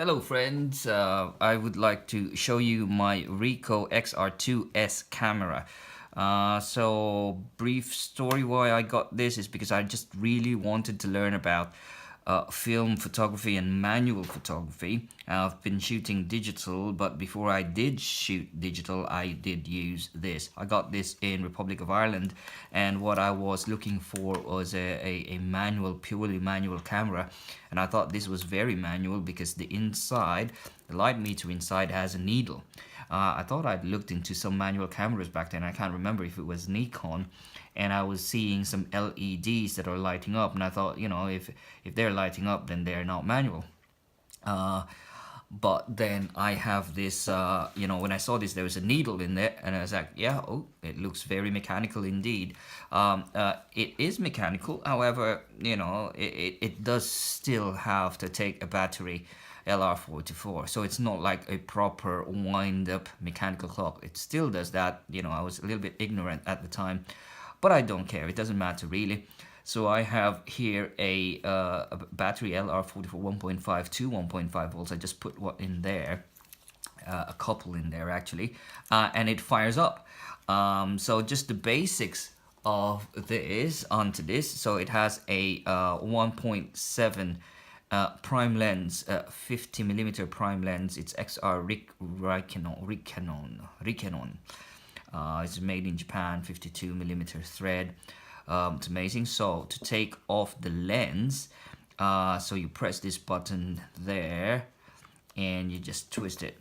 Hello friends, I would like to show you my Ricoh XR2s camera. So brief story why I got this is because I just really wanted to learn about film photography and manual photography. I've been shooting digital, but before I did shoot digital, I did use this. I got this in Republic of Ireland, and what I was looking for was a manual, purely manual camera, and I thought this was very manual because the inside, the light meter inside has a needle. I thought I'd looked into some manual cameras back then. I can't remember if it was Nikon, and I was seeing some LEDs that are lighting up, and I thought, if they're lighting up, then they're not manual. Uh, but then I have this, when I saw this, there was a needle in there, and I was like, yeah, oh, it looks very mechanical indeed. It is mechanical, however, it does still have to take a battery LR44, so it's not like a proper wind-up mechanical clock. It still does that. I was a little bit ignorant at the time, but I don't care. It doesn't matter really. So I have here a battery LR44 1.5 to 1.5 volts. I just put what in there, a couple in there actually, and it fires up. So just the basics of this onto this. So it has a 1.7 prime lens, 50mm prime lens. It's XR Ricoh. It's made in Japan, 52mm thread. It's amazing. So to take off the lens, so you press this button there, and you just twist it.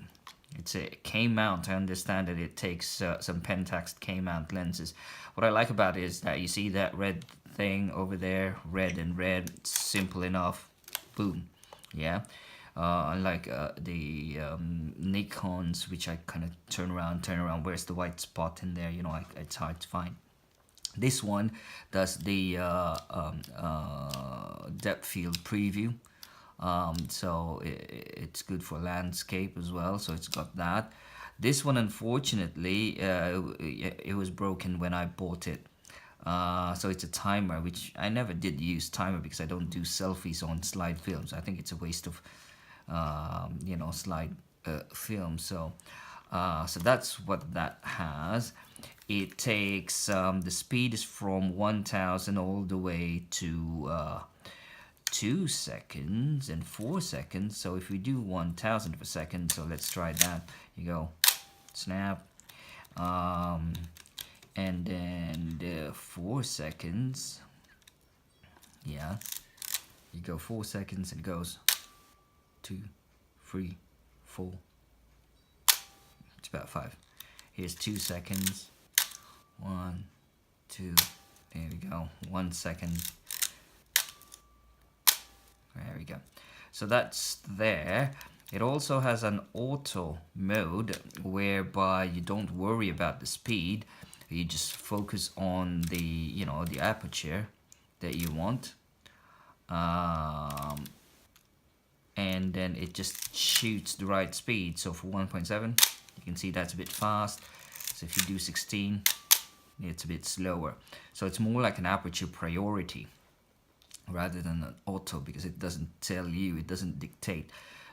It's a K-mount. I understand that it takes some Pentax K-mount lenses. What I like about it is that you see that red thing over there, red and red. It's simple enough. Boom. Yeah. Unlike the Nikons, which I kind of turn around. Where's the white spot in there? It's hard to find. This one does the depth field preview, so it's good for landscape as well. So it's got that. This one, unfortunately, it was broken when I bought it. So it's a timer, which I never did use timer because I don't do selfies on slide films. I think it's a waste of slide film. So that's what that has. It takes the speed is from 1000 all the way to 2 seconds and 4 seconds. So if we do 1000 per second, so let's try that. You go snap, and then 4 seconds. Yeah, you go 4 seconds and it goes 2, 3, 4. It's about 5. Here's 2 seconds. 1, 2. There we go. 1 second. There we go. So that's there. It also has an auto mode whereby you don't worry about the speed. You just focus on the the aperture that you want. And then it just shoots the right speed. So for 1.7, you can see that's a bit fast. So if you do 16, it's a bit slower. So it's more like an aperture priority rather than an auto, because it doesn't tell you, it doesn't dictate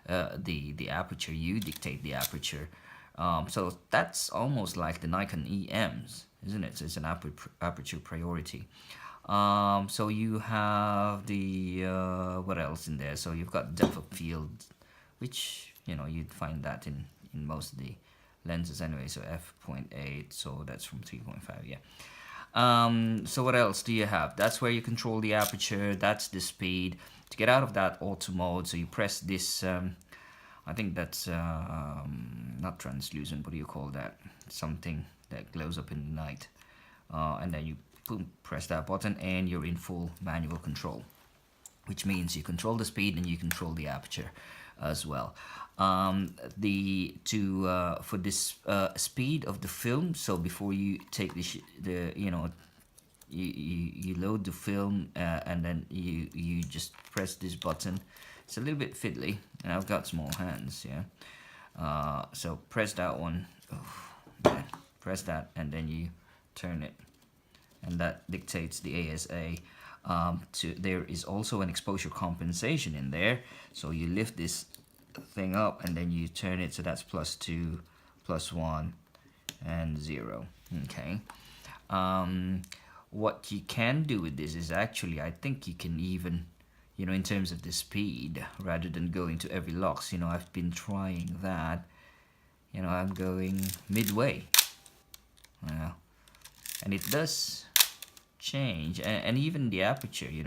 the aperture. You dictate the aperture. So that's almost like the Nikon EMs, isn't it? So it's an aperture priority. So you have the what else in there? So you've got depth of field, which you'd find that in most of the lenses anyway. So f.8, so that's from 3.5. Yeah. So what else do you have? That's where you control the aperture. That's the speed. To get out of that auto mode, so you press this. I think that's not translucent. What do you call that? Something that glows up in the night. And then you boom, press that button, and you're in full manual control, which means you control the speed and you control the aperture as well. For this speed of the film, so before you take you load the film, and then you just press this button. It's a little bit fiddly, and I've got small hands. Yeah. So press that one. Oh, man. Press that, and then you turn it, and that dictates the ASA. There is also an exposure compensation in there, so you lift this thing up and then you turn it, so that's +2, +1, and 0. Okay. What you can do with this is actually, I think you can even, in terms of the speed, rather than going to every locks, I've been trying that. I'm going midway. And it does change, and even the aperture, you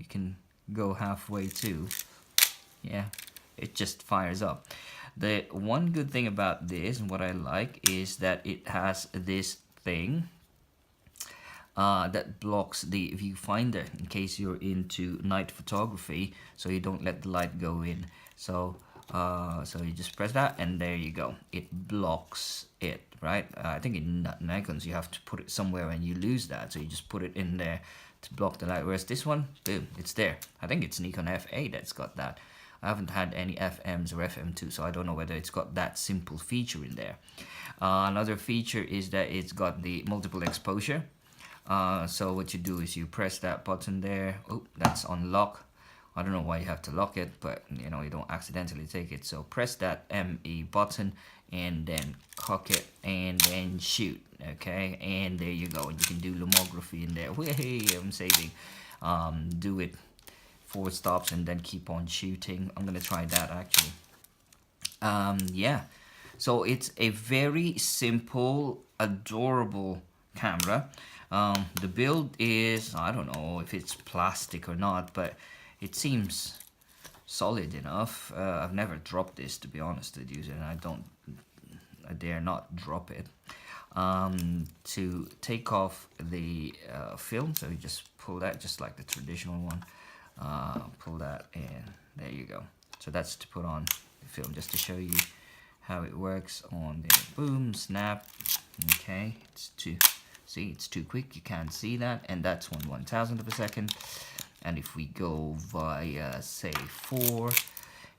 can go halfway too. Yeah, it just fires up. The one good thing about this, and what I like, is that it has this thing that blocks the viewfinder in case you're into night photography, so you don't let the light go in. So you just press that and there you go, it blocks it, right? I think in Nikons you have to put it somewhere and you lose that, so you just put it in there to block the light, whereas this one, boom, it's there. I think it's Nikon F8 that's got that. I haven't had any FMs or FM2, so I don't know whether it's got that simple feature in there. Another feature is that it's got the multiple exposure. So what you do is you press that button there. Oh, that's on lock. I don't know why you have to lock it, but you don't accidentally take it. So press that ME button and then cock it and then shoot. Okay, and there you go. You can do lomography in there. Hey, I'm saving. Do it 4 stops and then keep on shooting. I'm gonna try that actually. Yeah, so it's a very simple, adorable camera. The build is, I don't know if it's plastic or not, but it seems solid enough. I've never dropped this, to be honest with you, and I dare not drop it. To take off the film, so you just pull that just like the traditional one. Pull that and there you go. So that's to put on the film, just to show you how it works on the boom, snap. Okay, it's too quick, you can't see that, and that's 1/1000 of a second. And if we go via say 4,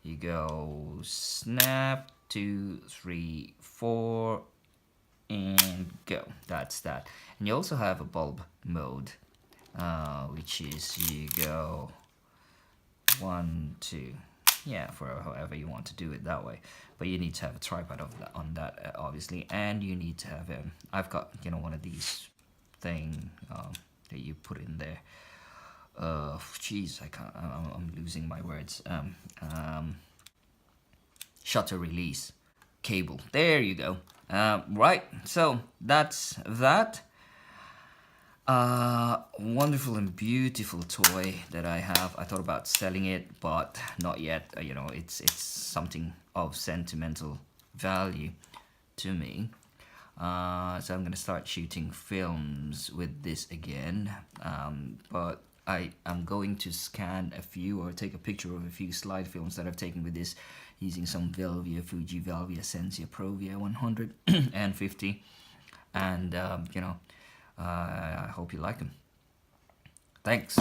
you go snap, 2, 3, 4, and go. That's that. And you also have a bulb mode, which is you go 1, 2, yeah, for however you want to do it that way. But you need to have a tripod on that, obviously, and you need to have I've got one of these thing that you put in there. Jeez, I'm losing my words. Shutter release cable. There you go. Right, so that's that. Wonderful and beautiful toy that I have. I thought about selling it, but not yet. It's something of sentimental value to me. So I'm gonna start shooting films with this again. But I'm going to scan a few or take a picture of a few slide films that I've taken with this, using some Velvia, Fuji Velvia, Sensia Provia 150, and I hope you like them. Thanks.